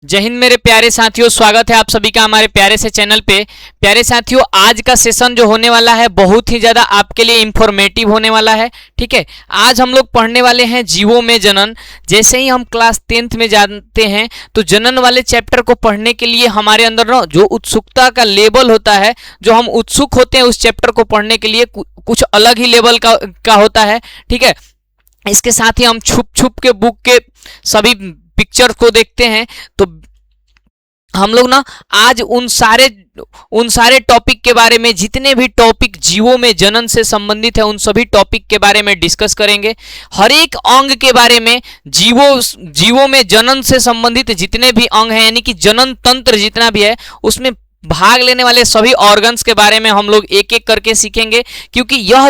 जय हिंद मेरे प्यारे साथियों, स्वागत है आप सभी का हमारे प्यारे से चैनल पे। प्यारे साथियों, आज का सेशन जो होने वाला है बहुत ही ज़्यादा आपके लिए इंफॉर्मेटिव होने वाला है। ठीक है, आज हम लोग पढ़ने वाले हैं जीवों में जनन। जैसे ही हम क्लास 10th में जानते हैं तो जनन वाले चैप्टर को पढ़ने के लिए हमारे अंदर ना जो उत्सुकता का लेवल होता है, जो हम उत्सुक होते हैं उस चैप्टर को पढ़ने के लिए कुछ अलग ही लेवल का होता है। ठीक है, इसके साथ ही हम छुप छुप के बुक के सभी पिक्चर को देखते हैं। तो हम लोग ना आज उन सारे टॉपिक के बारे में, जितने भी टॉपिक जीवों में जनन से संबंधित है उन सभी टॉपिक के बारे में डिस्कस करेंगे। हर एक अंग के बारे में, जीवों में जनन से संबंधित जितने भी अंग हैं, यानी कि जनन तंत्र जितना भी है उसमें भाग लेने वाले सभी ऑर्गन्स के बारे में हम लोग एक एक करके सीखेंगे। क्योंकि यह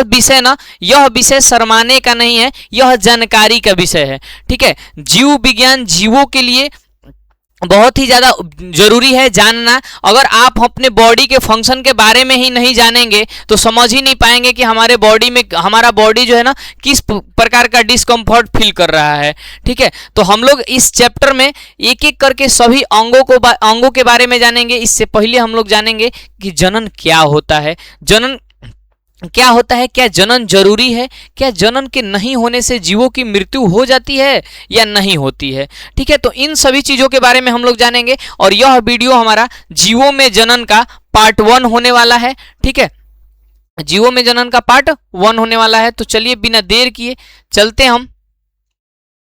विषय शर्माने का नहीं है, यह जानकारी का विषय है। ठीक है, जीव विज्ञान जीवों के लिए बहुत ही ज़्यादा जरूरी है जानना। अगर आप अपने बॉडी के फंक्शन के बारे में ही नहीं जानेंगे तो समझ ही नहीं पाएंगे कि हमारे बॉडी में हमारा बॉडी जो है ना किस प्रकार का डिस्कम्फर्ट फील कर रहा है। ठीक है, तो हम लोग इस चैप्टर में एक एक करके सभी अंगों के बारे में जानेंगे। इससे पहले हम लोग जानेंगे कि जनन क्या होता है। जनन क्या होता है, क्या जनन जरूरी है, क्या जनन के नहीं होने से जीवों की मृत्यु हो जाती है या नहीं होती है। ठीक है, तो इन सभी चीज़ों के बारे में हम लोग जानेंगे और यह वीडियो हमारा जीवों में जनन का पार्ट 1 होने वाला है। ठीक है, जीवों में जनन का पार्ट 1 होने वाला है। तो चलिए बिना देर किए चलते हम।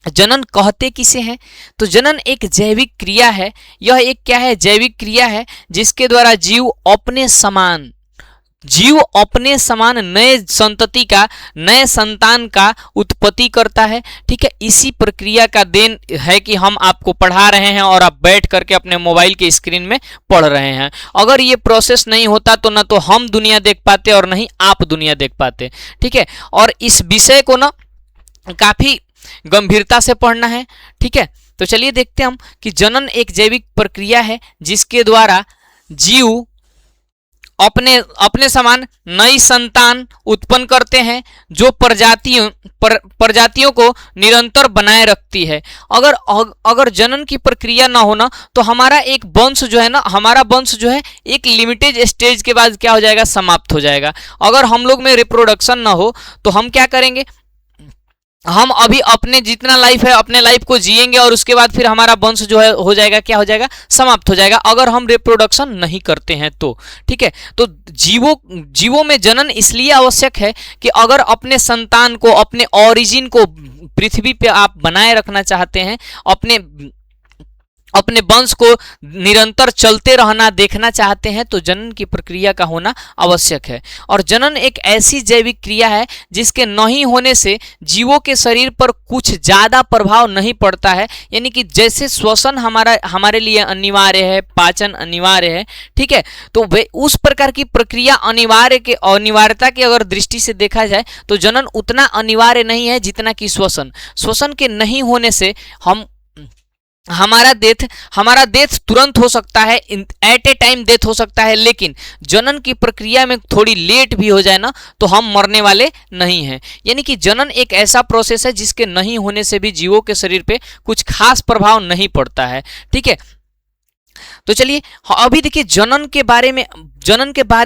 जनन कहते किसे हैं? तो जनन एक जैविक क्रिया है। यह एक क्या है? जैविक क्रिया है जिसके द्वारा जीव अपने समान नए संतति का, नए संतान का उत्पत्ति करता है। ठीक है, इसी प्रक्रिया का देन है कि हम आपको पढ़ा रहे हैं और आप बैठ करके अपने मोबाइल के स्क्रीन में पढ़ रहे हैं। अगर ये प्रोसेस नहीं होता तो ना तो हम दुनिया देख पाते और नहीं आप दुनिया देख पाते। ठीक है, और इस विषय को ना काफी गंभीरता से पढ़ना है। ठीक है, तो चलिए देखते हैं हम कि जनन एक जैविक प्रक्रिया है जिसके द्वारा जीव अपने समान नई संतान उत्पन्न करते हैं जो प्रजातियों को निरंतर बनाए रखती है। अगर जनन की प्रक्रिया ना होना तो हमारा एक वंश जो है ना, हमारा वंश जो है एक लिमिटेड स्टेज के बाद क्या हो जाएगा? समाप्त हो जाएगा। अगर हम लोग में रिप्रोडक्शन ना हो तो हम क्या करेंगे? हम अभी अपने जितना लाइफ है अपने लाइफ को जिएंगे और उसके बाद फिर हमारा वंश जो है हो जाएगा, क्या हो जाएगा? समाप्त हो जाएगा, अगर हम रिप्रोडक्शन नहीं करते हैं तो। ठीक है, तो जीवों में जनन इसलिए आवश्यक है कि अगर अपने संतान को, अपने ओरिजिन को पृथ्वी पे आप बनाए रखना चाहते हैं, अपने वंश को निरंतर चलते रहना देखना चाहते हैं तो जनन की प्रक्रिया का होना आवश्यक है। और जनन एक ऐसी जैविक क्रिया है जिसके नहीं होने से जीवों के शरीर पर कुछ ज़्यादा प्रभाव नहीं पड़ता है। यानी कि जैसे श्वसन हमारे लिए अनिवार्य है, पाचन अनिवार्य है। ठीक है, तो वे उस प्रकार की प्रक्रिया अनिवार्यता की अगर दृष्टि से देखा जाए तो जनन उतना अनिवार्य नहीं है जितना कि श्वसन के नहीं होने से हमारा डेथ तुरंत हो सकता है, एट ए टाइम डेथ हो सकता है। लेकिन जनन की प्रक्रिया में थोड़ी लेट भी हो जाए ना तो हम मरने वाले नहीं हैं। यानी कि जनन एक ऐसा प्रोसेस है जिसके नहीं होने से भी जीवों के शरीर पे कुछ खास प्रभाव नहीं पड़ता है। ठीक है, तो चलिए अभी देखिए जनन के बारे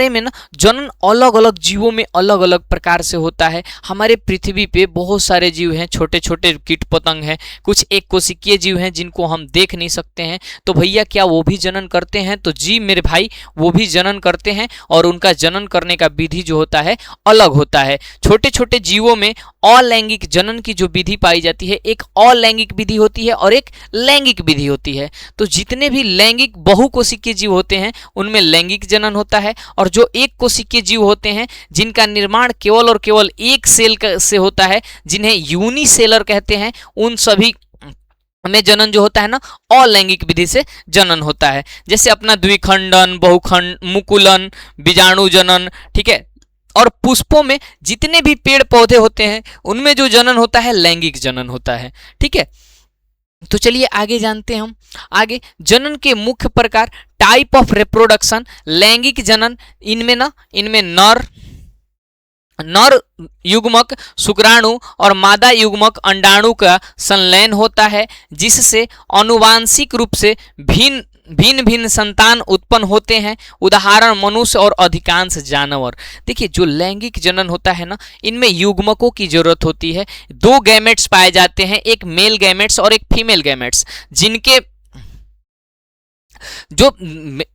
में ना, जनन अलग अलग जीवों में अलग अलग प्रकार से होता है। हमारे पृथ्वी पे बहुत सारे जीव हैं, छोटे छोटे कीट पतंग हैं, कुछ एक कोशिकीय जीव हैं जिनको हम देख नहीं सकते हैं। तो भैया क्या वो भी जनन करते हैं? तो जी मेरे भाई, वो भी जनन करते हैं और उनका जनन करने का विधि जो होता है अलग होता है। छोटे छोटे जीवों में अलैंगिक जनन की जो विधि पाई जाती है, एक अलैंगिक विधि होती है और एक लैंगिक विधि होती है। तो जितने भी लैंगिक बहुकोशिकीय जीव होते हैं उनमें लैंगिक जनन होता है, और जो एक कोशिकीय जीव होते हैं जिनका निर्माण केवल और केवल एक सेल से होता है, जिन्हें यूनिसेलर कहते हैं, उन सभी में जनन जो होता है ना अलैंगिक विधि से जनन होता है। जैसे अपना द्विखंडन, बहुखंड, मुकुलन, बीजाणु जनन। ठीक है, और पुष्पों में जितने भी पेड़ पौधे होते हैं उनमें जो जनन होता है लैंगिक जनन होता है। ठीक है, तो चलिए आगे जानते हैं हम। आगे जनन के मुख्य प्रकार, टाइप ऑफ रिप्रोडक्शन, लैंगिक जनन, इनमें नर नर युग्मक शुक्राणु और मादा युग्मक अंडाणु का संलयन होता है, जिससे आनुवांशिक रूप से भिन्न भिन्न भिन्न संतान उत्पन्न होते हैं। उदाहरण मनुष्य और अधिकांश जानवर। देखिए जो लैंगिक जनन होता है ना, इनमें युग्मकों की जरूरत होती है। दो गैमेट्स पाए जाते हैं, एक मेल गैमेट्स और एक फीमेल गैमेट्स, जिनके जो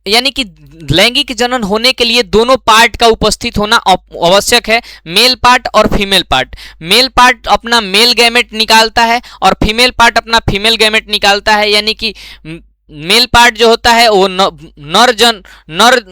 यानी कि लैंगिक जनन होने के लिए दोनों पार्ट का उपस्थित होना आवश्यक है, मेल पार्ट और फीमेल पार्ट। मेल पार्ट अपना मेल गैमेट निकालता है और फीमेल पार्ट अपना फीमेल गैमेट निकालता है। यानी कि मेल पार्ट जो होता है वो नर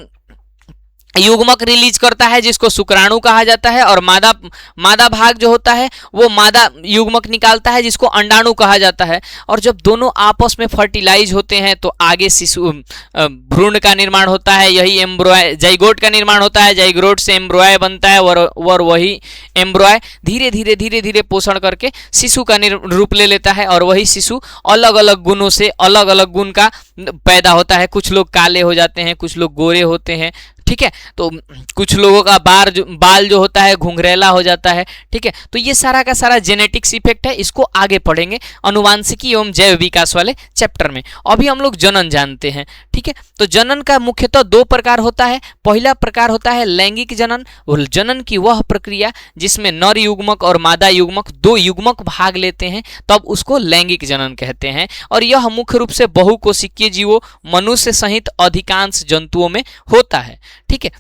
युग्मक रिलीज करता है, जिसको शुक्राणु कहा जाता है, और मादा भाग जो होता है वो मादा युग्मक निकालता है, जिसको अंडाणु कहा जाता है। और जब दोनों आपस में फर्टिलाइज होते हैं तो आगे शिशु भ्रूण का निर्माण होता है, यही एम्ब्रॉय जाइगोट का निर्माण होता है। जाइगोट से एम्ब्रॉय बनता है और वही एम्ब्रॉय धीरे धीरे पोषण करके शिशु का रूप ले लेता है, और वही शिशु अलग अलग गुणों से अलग अलग गुण का पैदा होता है। कुछ लोग काले हो जाते हैं, कुछ लोग गोरे होते हैं, ठीक है। तो कुछ लोगों का बाल जो होता है घुंघरेला हो जाता है, ठीक है। तो ये सारा का सारा जेनेटिक्स इफेक्ट है, इसको आगे पढ़ेंगे अनुवांशिकी एवं जैव विकास वाले चैप्टर में। अभी हम लोग जनन जानते हैं, ठीक है। तो जनन का मुख्यतः दो प्रकार होता है। पहला प्रकार होता है लैंगिक जनन। जनन की वह प्रक्रिया जिसमें नर युग्मक और मादा युग्मक दो युग्मक भाग लेते हैं, तब उसको लैंगिक जनन कहते हैं। और यह मुख्य रूप से बहुकोशिकीय जीवों, मनुष्य सहित अधिकांश जंतुओं में होता है, ठीक है।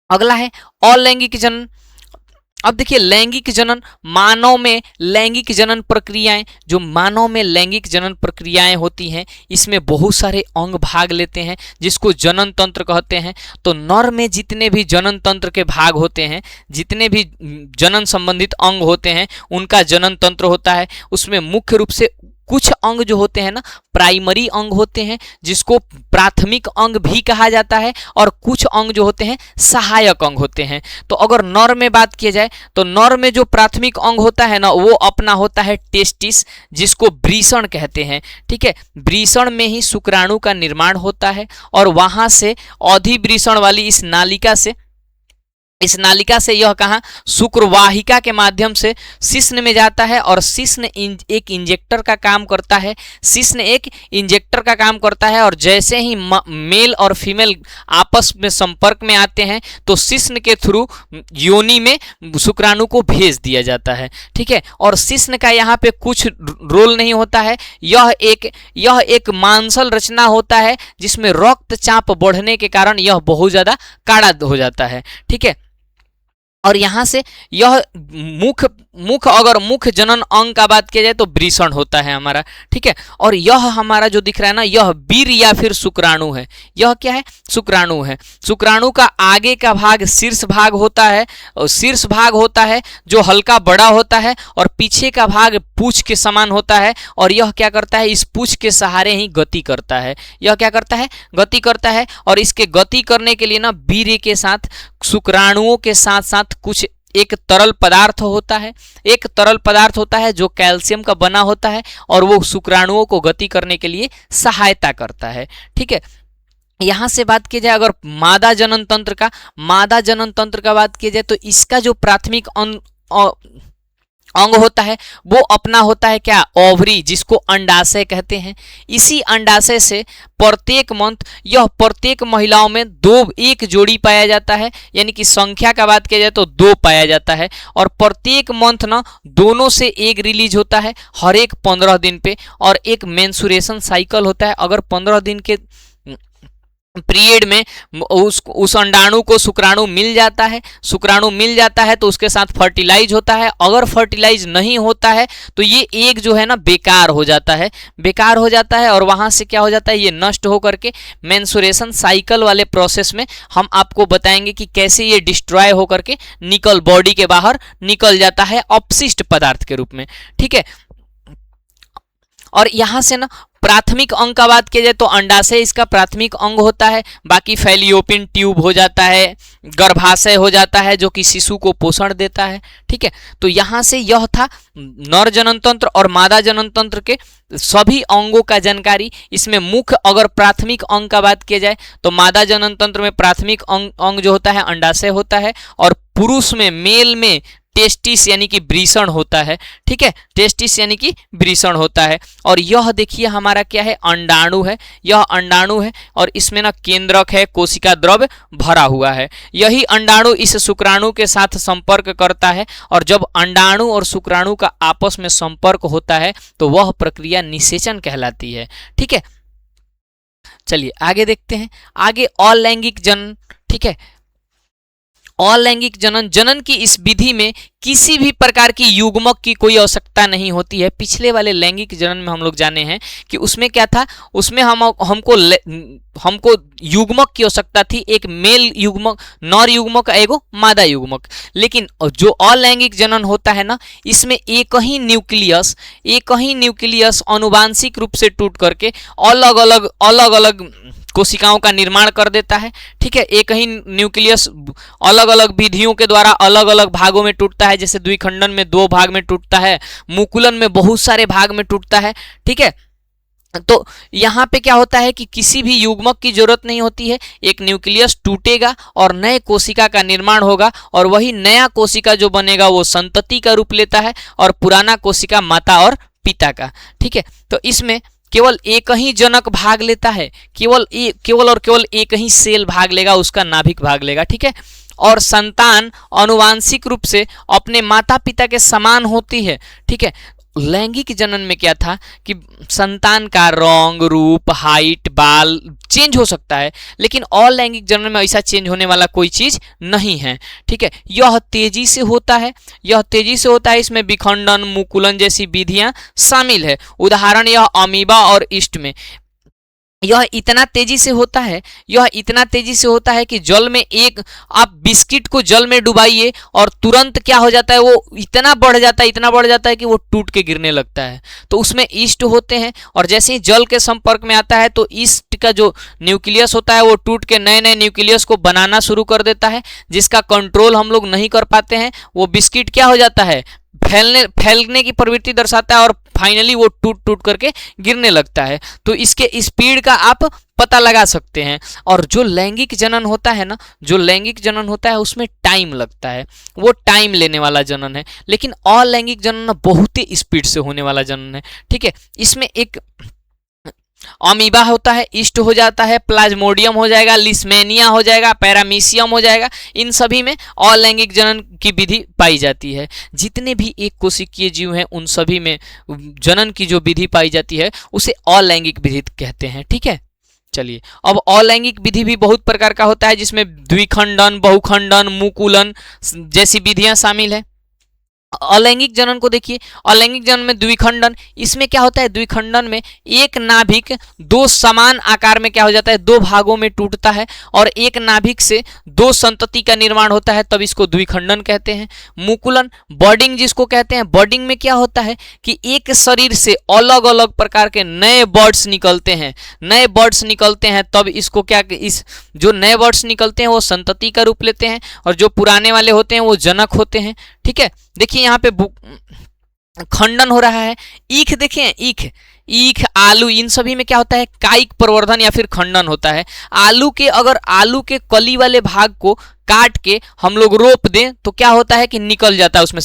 अगला है अलैंगिक जनन। अब देखिए लैंगिक जनन, मानव में लैंगिक जनन प्रक्रियाएं, जो मानव में लैंगिक जनन प्रक्रियाएं होती हैं, इसमें बहुत सारे अंग भाग लेते हैं, जिसको जनन तंत्र कहते हैं। तो नर में जितने भी जनन तंत्र के भाग होते हैं, जितने भी जनन संबंधित अंग होते हैं, उनका जनन तंत्र होता है। उसमें मुख्य रूप से कुछ अंग जो होते हैं ना प्राइमरी अंग होते हैं, जिसको प्राथमिक अंग भी कहा जाता है, और कुछ अंग जो होते हैं सहायक अंग होते हैं। तो अगर नर में बात किया जाए तो नर में जो प्राथमिक अंग होता है ना, वो अपना होता है टेस्टिस, जिसको वृषण कहते हैं, ठीक है। वृषण में ही शुक्राणु का निर्माण होता है, और वहां से अधिवृषण वाली इस नालिका से यह कहाँ शुक्रवाहिका के माध्यम से शिश्न में जाता है, और शिश्न एक इंजेक्टर का काम करता है। शिश्न एक इंजेक्टर का काम करता है, और जैसे ही मेल और फीमेल आपस में संपर्क में आते हैं तो शिश्न के थ्रू योनि में शुक्राणु को भेज दिया जाता है, ठीक है। और शिश्न का यहाँ पे कुछ रोल नहीं होता है। यह एक मांसल रचना होता है, जिसमें रक्तचाप बढ़ने के कारण यह बहुत ज्यादा काड़ा हो जाता है, ठीक है। और यहाँ से यह अगर मुख्य जनन अंग का बात किया जाए तो वृषण होता है हमारा, ठीक है। और यह हमारा जो दिख रहा है ना, यह वीर या फिर शुक्राणु है। यह क्या है? शुक्राणु है। शुक्राणु का आगे का भाग शीर्ष भाग होता है, और शीर्ष भाग होता है जो हल्का बड़ा होता है, और पीछे का भाग पूंछ के समान होता है। और यह क्या करता है? इस पूंछ के सहारे ही गति करता है। यह क्या करता है? गति करता है। और इसके गति करने के लिए ना वीर्य के साथ शुक्राणुओं के साथ साथ कुछ एक तरल पदार्थ होता है। एक तरल पदार्थ होता है जो कैल्शियम का बना होता है, और वो शुक्राणुओं को गति करने के लिए सहायता करता है, ठीक है। यहां से बात की जाए अगर मादा जनन तंत्र का बात की जाए तो इसका जो प्राथमिक अंग होता है वो अपना होता है क्या? ओवरी, जिसको अंडाशय कहते हैं। इसी अंडाशय से प्रत्येक महिलाओं में एक जोड़ी पाया जाता है, यानी कि संख्या का बात किया जाए तो 2 पाया जाता है। और प्रत्येक मंथ ना दोनों से एक रिलीज होता है हर एक 15 दिन पे, और एक मेंसुरेशन साइकिल होता है। अगर 15 दिन के पीरियड में उस अंडाणु को शुक्राणु मिल जाता है तो उसके साथ फर्टिलाइज होता है। अगर फर्टिलाइज नहीं होता है तो ये एक जो है ना बेकार हो जाता है, और वहां से क्या हो जाता है? ये नष्ट होकर के मेंसुरेशन साइकिल वाले प्रोसेस में हम आपको बताएंगे कि कैसे ये डिस्ट्रॉय होकर के बॉडी के बाहर निकल जाता है अपशिष्ट पदार्थ के रूप में, ठीक है। और यहाँ से ना प्राथमिक अंग का बात किया जाए तो अंडाशय इसका प्राथमिक अंग होता है, बाकी फैलियोपियन ट्यूब हो जाता है, गर्भाशय हो जाता है जो कि शिशु को पोषण देता है। ठीक है, तो यहाँ से यह था नर जनन तंत्र और मादा जनन तंत्र के सभी अंगों का जानकारी। इसमें मुख्य अगर प्राथमिक अंग का बात किया जाए तो मादा जनन तंत्र में प्राथमिक अंग जो होता है अंडाशय होता है, और पुरुष में मेल में टेस्टिस यानी कि वृषण होता है। ठीक है, टेस्टिस यानी कि वृषण होता है। और यह देखिए हमारा क्या है, अंडाणु है, यह अंडाणु है और इसमें ना केंद्रक है, कोशिका द्रव्य भरा हुआ है। यही अंडाणु इस शुक्राणु के साथ संपर्क करता है, और जब अंडाणु और शुक्राणु का आपस में संपर्क होता है तो वह प्रक्रिया निषेचन कहलाती है। ठीक है, चलिए आगे देखते हैं। आगे अलैंगिक जनन। ठीक है, अलैंगिक जनन, जनन की इस विधि में किसी भी प्रकार की युग्मक की कोई आवश्यकता नहीं होती है। पिछले वाले लैंगिक जनन में हम लोग जाने हैं कि उसमें क्या था, उसमें हमको युग्मक की आवश्यकता थी, एक मेल युग्मक, नर युग्मक, एगो मादा युग्मक। लेकिन जो अलैंगिक जनन होता है ना, इसमें एक ही न्यूक्लियस अनुवांशिक रूप से टूट करके अलग अलग कोशिकाओं का निर्माण कर देता है। ठीक है, एक ही न्यूक्लियस अलग अलग विधियों के द्वारा अलग अलग भागों में टूटता है, जैसे द्विखंडन में 2 भाग में टूटता है, मुकुलन में बहुत सारे भाग में टूटता है। ठीक है, तो यहाँ पे क्या होता है कि किसी भी युग्मक की जरूरत नहीं होती है, एक न्यूक्लियस टूटेगा और नए कोशिका का निर्माण होगा, और वही नया कोशिका जो बनेगा वो संतति का रूप लेता है, और पुराना कोशिका माता और पिता का। ठीक है, तो इसमें केवल एक ही जनक भाग लेता है, केवल एक ही सेल भाग लेगा, उसका नाभिक भाग लेगा। ठीक है, और संतान अनुवांशिक रूप से अपने माता पिता के समान होती है। ठीक है, लैंगिक जनन में क्या था कि संतान का रंग, रूप, हाइट, बाल चेंज हो सकता है, लेकिन अलैंगिक जनन में ऐसा चेंज होने वाला कोई चीज नहीं है। ठीक है, यह तेजी से होता है, इसमें विखंडन, मुकुलन जैसी विधियां शामिल है। उदाहरण यह अमीबा और ईस्ट में यह इतना तेजी से होता है कि जल में आप बिस्किट को जल में डुबाइए और तुरंत क्या हो जाता है, वो इतना बढ़ जाता है कि वो टूट के गिरने लगता है। तो उसमें ईस्ट होते हैं, और जैसे ही जल के संपर्क में आता है तो ईस्ट का जो न्यूक्लियस होता है वो टूट के नए नए न्यूक्लियस को बनाना शुरू कर देता है, जिसका कंट्रोल हम लोग नहीं कर पाते हैं। वो बिस्किट क्या हो जाता है, फैलने की प्रवृत्ति दर्शाता है, और फाइनली वो टूट करके गिरने लगता है। तो इसके स्पीड का आप पता लगा सकते हैं। और जो लैंगिक जनन होता है उसमें टाइम लगता है, वो टाइम लेने वाला जनन है। लेकिन अलैंगिक जनन बहुत ही स्पीड से होने वाला जनन है। ठीक है, इसमें एक अमीबा होता है, ईस्ट हो जाता है, प्लाज्मोडियम हो जाएगा, लिस्मेनिया हो जाएगा, पैरामीशियम हो जाएगा। इन सभी में अलैंगिक जनन की विधि पाई जाती है। जितने भी एक कोशिकीय जीव हैं उन सभी में जनन की जो विधि पाई जाती है उसे अलैंगिक विधि कहते हैं। ठीक है, चलिए अब अलैंगिक विधि भी बहुत प्रकार का होता है, जिसमें द्विखंडन, बहुखंडन, मुकुलन जैसी विधियां शामिल है। अलैंगिक जनन को देखिए, अलैंगिक जनन में द्विखंडन, इसमें क्या होता है, द्विखंडन में एक नाभिक 2 समान आकार में क्या हो जाता है, 2 भागों में टूटता है, और एक नाभिक से 2 संतति का निर्माण होता है, तब इसको द्विखंडन कहते हैं। मुकुलन, बर्डिंग जिसको कहते हैं, बर्डिंग में क्या होता है कि एक शरीर से अलग अलग प्रकार के नए बर्ड्स निकलते हैं, तब इसको क्या, इस जो नए बर्ड्स निकलते हैं वो संतति का रूप लेते हैं, और जो पुराने वाले होते हैं वो जनक होते हैं। ठीक है, देखिए यहाँ पे खंडन हो रहा है। ईख देखिए, ईख, आलू, इन सभी में क्या होता है, कायिक प्रवर्धन या फिर खंडन होता है। अगर आलू के कली वाले भाग को काट के हम लोग रोप दें तो क्या होता है कि निकल जाता है उसमें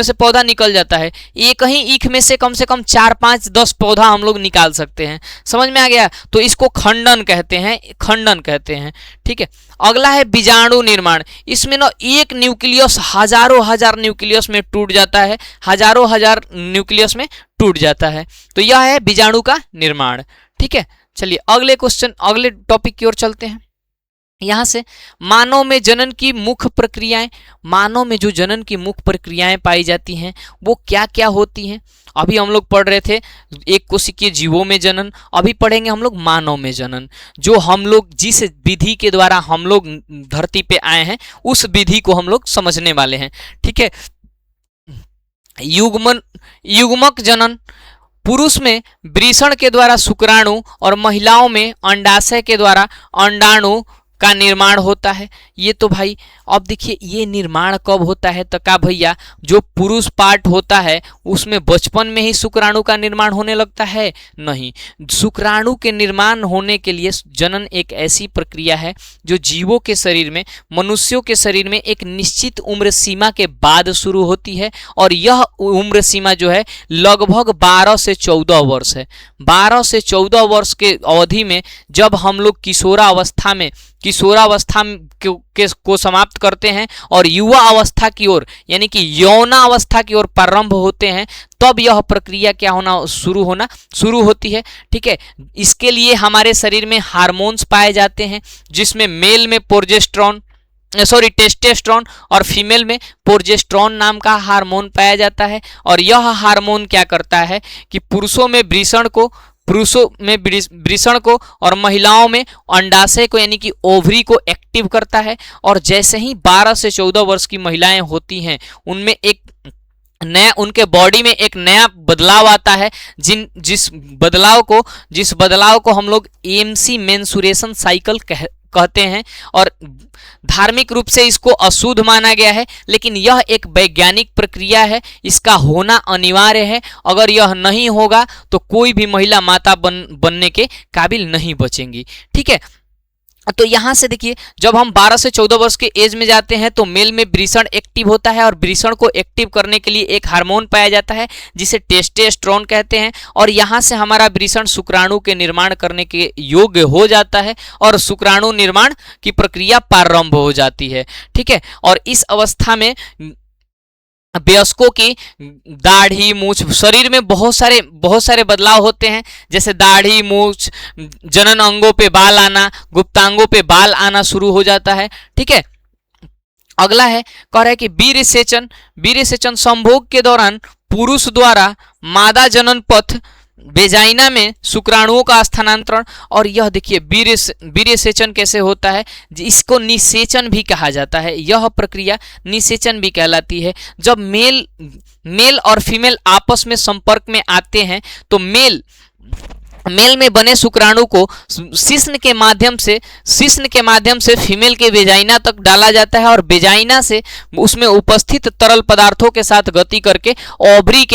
से पौधा निकल जाता है। एक ही ईख में से कम 4, 5, 10 पौधा हम लोग निकाल सकते हैं। समझ में आ गया? तो इसको खंडन कहते हैं। ठीक है, अगला है बीजाणु निर्माण। इसमें ना एक न्यूक्लियस हजार न्यूक्लियस में टूट जाता है, हजार न्यूक्लियस में टूट जाता है। तो यह है बीजाणु का निर्माण। ठीक है, चलिए अगले टॉपिक की ओर चलते हैं। यहाँ से मानव में जो जनन की मुख्य प्रक्रियाएं पाई जाती हैं वो क्या क्या होती हैं। अभी हम लोग पढ़ रहे थे एक कोशिकीय जीवों में जनन, अभी पढ़ेंगे हम लोग मानव में जनन। जो हम लोग जिस विधि के द्वारा हम लोग धरती पे आए हैं उस विधि को हम लोग समझने वाले हैं। ठीक है, युग्मक जनन, पुरुष में वृषण के द्वारा शुक्राणु और महिलाओं में अंडाशय के द्वारा अंडाणु का निर्माण होता है। ये तो भाई अब देखिए ये निर्माण कब होता है, तो का भैया जो पुरुष पार्ट होता है उसमें बचपन में ही शुक्राणु का निर्माण होने लगता है? नहीं, शुक्राणु के निर्माण होने के लिए जनन एक ऐसी प्रक्रिया है जो जीवों के शरीर में, मनुष्यों के शरीर में एक निश्चित उम्र सीमा के बाद शुरू होती है और यह उम्र सीमा जो है लगभग 12 से 14 वर्ष है। 12 से 14 वर्ष के अवधि में जब हम लोग किशोरावस्था को समाप्त करते हैं और युवा अवस्था की ओर यानी कि यौनावस्था की ओर प्रारंभ होते हैं, तब यह प्रक्रिया क्या होना शुरू होती है। ठीक है, इसके लिए हमारे शरीर में हार्मोन्स पाए जाते हैं, जिसमें मेल में टेस्टेस्ट्रॉन और फीमेल में प्रोजेस्टेरोन नाम का हार्मोन पाया जाता है। और यह हार्मोन क्या करता है कि पुरुषों में वृषण को और महिलाओं में अंडाशय को यानी कि ओवरी को एक्टिव करता है। और जैसे ही 12 से 14 वर्ष की महिलाएं होती हैं उनमें उनके बॉडी में एक नया बदलाव आता है, जिस बदलाव को हम लोग एएमसी मेंसुरेशन साइकिल कहते हैं। और धार्मिक रूप से इसको अशुद्ध माना गया है, लेकिन यह एक वैज्ञानिक प्रक्रिया है, इसका होना अनिवार्य है। अगर यह नहीं होगा तो कोई भी महिला माता बनने के काबिल नहीं बचेंगी। ठीक है, तो यहाँ से देखिए जब हम 12 से 14 वर्ष के एज में जाते हैं तो मेल में वृषण एक्टिव होता है और वृषण को एक्टिव करने के लिए एक हार्मोन पाया जाता है जिसे टेस्टेस्ट्रॉन कहते हैं। और यहाँ से हमारा वृषण शुक्राणु के निर्माण करने के योग्य हो जाता है और शुक्राणु निर्माण की प्रक्रिया प्रारंभ हो जाती है। ठीक है, और इस अवस्था में वयस्कों की दाढ़ी मूछ, शरीर में बहुत सारे बदलाव होते हैं, जैसे दाढ़ी मूछ, जनन अंगों पे बाल आना, गुप्तांगों पे बाल आना शुरू हो जाता है। ठीक है, अगला है कह रहा है कि वीर्य सेचन संभोग के दौरान पुरुष द्वारा मादा जनन पथ वेजाइना में शुक्राणुओं का स्थानांतरण। और यह देखिए वीर्य सेचन कैसे होता है, इसको निषेचन भी कहा जाता है। यह प्रक्रिया निषेचन भी कहलाती है। जब मेल और फीमेल आपस में संपर्क में आते हैं तो मेल में बने शुक्राणु को शिश्न के माध्यम से फीमेल के वेजाइना तक डाला जाता है और वेजाइना से उसमें उपस्थित तरल पदार्थों के साथ गति करके ओवरी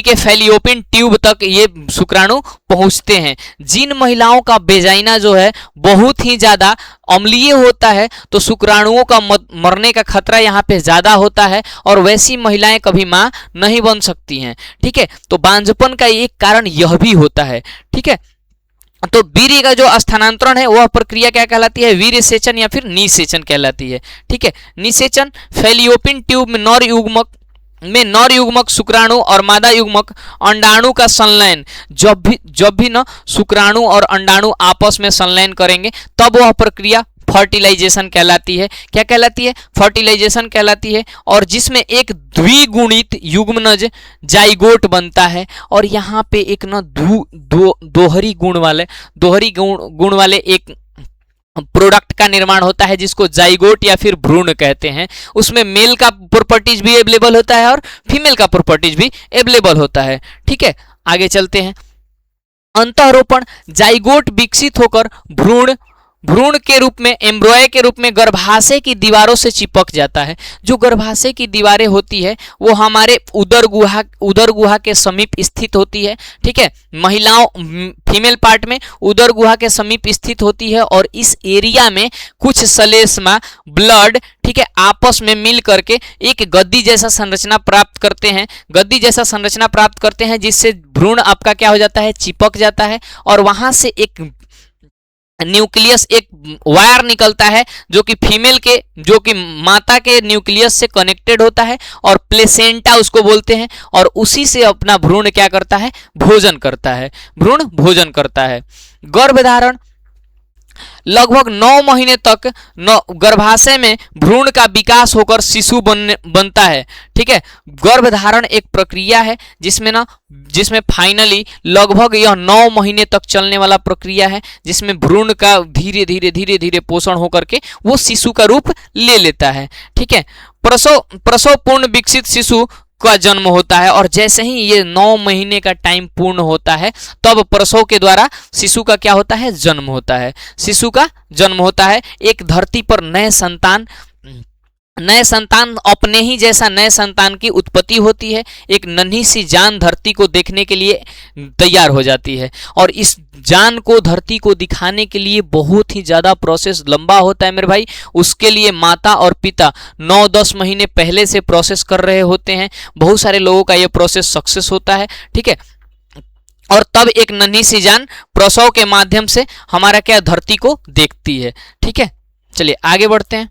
के फैलियोपिन ट्यूब तक ये शुक्राणु पहुंचते हैं। जिन महिलाओं का वेजाइना जो है बहुत ही ज्यादा अम्लीय होता है तो शुक्राणुओं का मरने का खतरा यहाँ पे ज्यादा होता है और वैसी महिलाएं कभी मां नहीं बन सकती हैं। ठीक है, तो बांझपन का एक कारण यह भी होता है। ठीक है, तो वीर्य का जो स्थानांतरण है वह प्रक्रिया क्या कहलाती है? वीर्य सेचन या फिर निषेचन कहलाती है। ठीक है, निषेचन फैलियोपिन ट्यूब में नर युग्मक शुक्राणु और मादा युग्मक अंडाणु का संलयन, जब भी न शुक्राणु और अंडाणु आपस में संलयन करेंगे तब वह प्रक्रिया फर्टिलाइजेशन कहलाती है। क्या कहलाती है? फर्टिलाइजेशन कहलाती है। और जिसमें एक द्विगुणित युग्मनज जाइगोट बनता है और यहाँ पे एक न दोहरी गुण वाले एक प्रोडक्ट का निर्माण होता है जिसको जाइगोट या फिर भ्रूण कहते हैं। उसमें मेल का प्रॉपर्टीज भी अवेलेबल होता है और फीमेल का प्रॉपर्टीज भी अवेलेबल होता है। ठीक है, आगे चलते हैं। अंतःरोपण, जाइगोट विकसित होकर भ्रूण के रूप में, एम्ब्रॉय के रूप में गर्भाशय की दीवारों से चिपक जाता है। जो गर्भाशय की दीवारें होती है वो हमारे उदर गुहा के समीप स्थित होती है। ठीक है, फीमेल पार्ट में उदर गुहा के समीप स्थित होती है और इस एरिया में कुछ श्लेष्मा ब्लड, ठीक है, आपस में मिल करके एक गद्दी जैसा संरचना प्राप्त करते हैं जिससे भ्रूण आपका क्या हो जाता है? चिपक जाता है। और वहां से एक न्यूक्लियस, एक वायर निकलता है जो कि माता के न्यूक्लियस से कनेक्टेड होता है और प्लेसेंटा उसको बोलते हैं। और उसी से अपना भ्रूण क्या करता है? भोजन करता है। गर्भधारण, लगभग 9 महीने तक गर्भाशय में भ्रूण का विकास होकर शिशु बनता है। ठीक है, गर्भधारण एक प्रक्रिया है जिसमें फाइनली लगभग यह 9 महीने तक चलने वाला प्रक्रिया है जिसमें भ्रूण का धीरे धीरे पोषण होकर के वो शिशु का रूप ले लेता है। ठीक है, प्रसव पूर्ण विकसित शिशु का जन्म होता है और जैसे ही ये 9 महीने का टाइम पूर्ण होता है तब प्रसव के द्वारा शिशु का क्या होता है, जन्म होता है, शिशु का जन्म होता है। एक धरती पर नए संतान अपने ही जैसा नए संतान की उत्पत्ति होती है। एक नन्ही सी जान धरती को देखने के लिए तैयार हो जाती है और इस जान को धरती को दिखाने के लिए बहुत ही ज़्यादा प्रोसेस लंबा होता है मेरे भाई। उसके लिए माता और पिता 9-10 महीने पहले से प्रोसेस कर रहे होते हैं। बहुत सारे लोगों का ये प्रोसेस सक्सेस होता है, ठीक है। और तब एक नन्ही सी जान प्रसव के माध्यम से हमारा क्या धरती को देखती है, ठीक है। चलिए आगे बढ़ते हैं।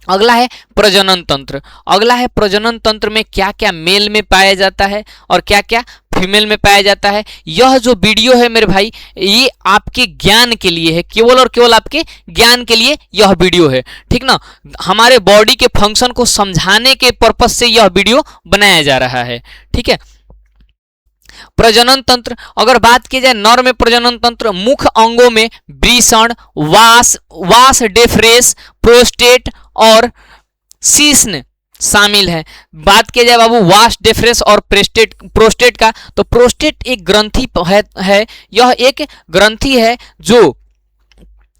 अगला है प्रजनन तंत्र। अगला है प्रजनन तंत्र में क्या क्या मेल में पाया जाता है और क्या क्या फीमेल में पाया जाता है। यह जो वीडियो है मेरे भाई ये आपके ज्ञान के लिए है, केवल और केवल आपके ज्ञान के लिए यह वीडियो है, ठीक ना। हमारे बॉडी के फंक्शन को समझाने के पर्पस से यह वीडियो बनाया जा रहा है, ठीक है। प्रजनन तंत्र अगर बात की जाए नर में प्रजनन तंत्र मुख्य अंगों में वृषण, वास डेफ्रेस, प्रोस्टेट और शीश्न शामिल है। बात की जाए बाबू वास डेफ्रेस और प्रोस्टेट का, तो प्रोस्टेट एक ग्रंथि है। यह एक ग्रंथि है जो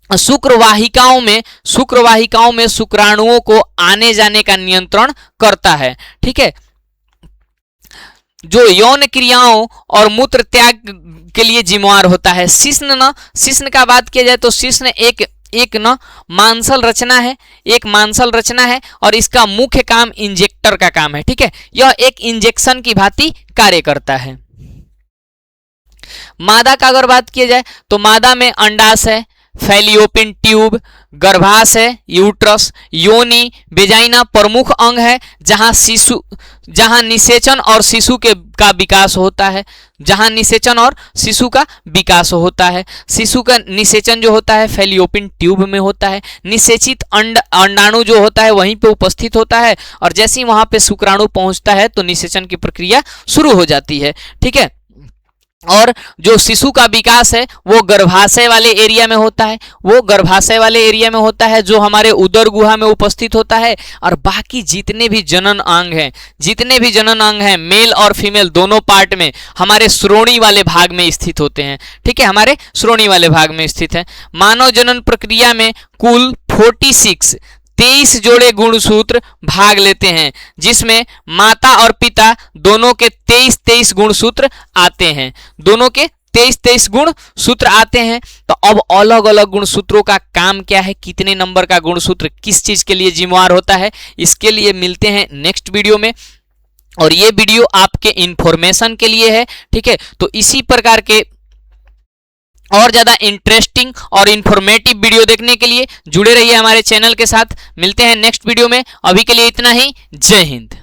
शुक्रवाहिकाओं में शुक्राणुओं को आने जाने का नियंत्रण करता है, ठीक है। जो यौन क्रियाओं और मूत्र त्याग के लिए जिम्मेवार होता है। शिश्न का बात किया जाए तो शिश्न एक मांसल रचना है और इसका मुख्य काम इंजेक्टर का काम है, ठीक है। यह एक इंजेक्शन की भांति कार्य करता है। मादा का अगर बात किया जाए तो मादा में अंडाशय, फैलियोपिन ट्यूब, गर्भाशय, यूट्रस, योनि, वेजाइना प्रमुख अंग है जहां निषेचन और शिशु का विकास होता है। शिशु का निषेचन जो होता है फैलियोपिन ट्यूब में होता है। निषेचित अंडाणु जो होता है वहीं पे उपस्थित होता है और जैसे ही वहां पे शुक्राणु पहुंचता है तो निषेचन की प्रक्रिया शुरू हो जाती है, ठीक है। और जो शिशु का विकास है वो गर्भाशय वाले एरिया में होता है जो हमारे उदर गुहा में उपस्थित होता है। और बाकी जितने भी जनन अंग हैं मेल और फीमेल दोनों पार्ट में हमारे श्रोणी वाले भाग में स्थित होते हैं, ठीक है। हमारे श्रोणी वाले भाग में स्थित है। मानव जनन प्रक्रिया में कुल 23 जोड़े गुणसूत्र भाग लेते हैं जिसमें माता और पिता दोनों के 23 गुणसूत्र आते हैं। तो अब अलग अलग गुणसूत्रों का काम क्या है, कितने नंबर का गुणसूत्र किस चीज के लिए जिम्मेवार होता है, इसके लिए मिलते हैं नेक्स्ट वीडियो में। और ये वीडियो आपके इंफॉर्मेशन के लिए है, ठीक है। तो इसी प्रकार के और ज़्यादा इंटरेस्टिंग और इन्फॉर्मेटिव वीडियो देखने के लिए जुड़े रहिए हमारे चैनल के साथ। मिलते हैं नेक्स्ट वीडियो में, अभी के लिए इतना ही। जय हिंद।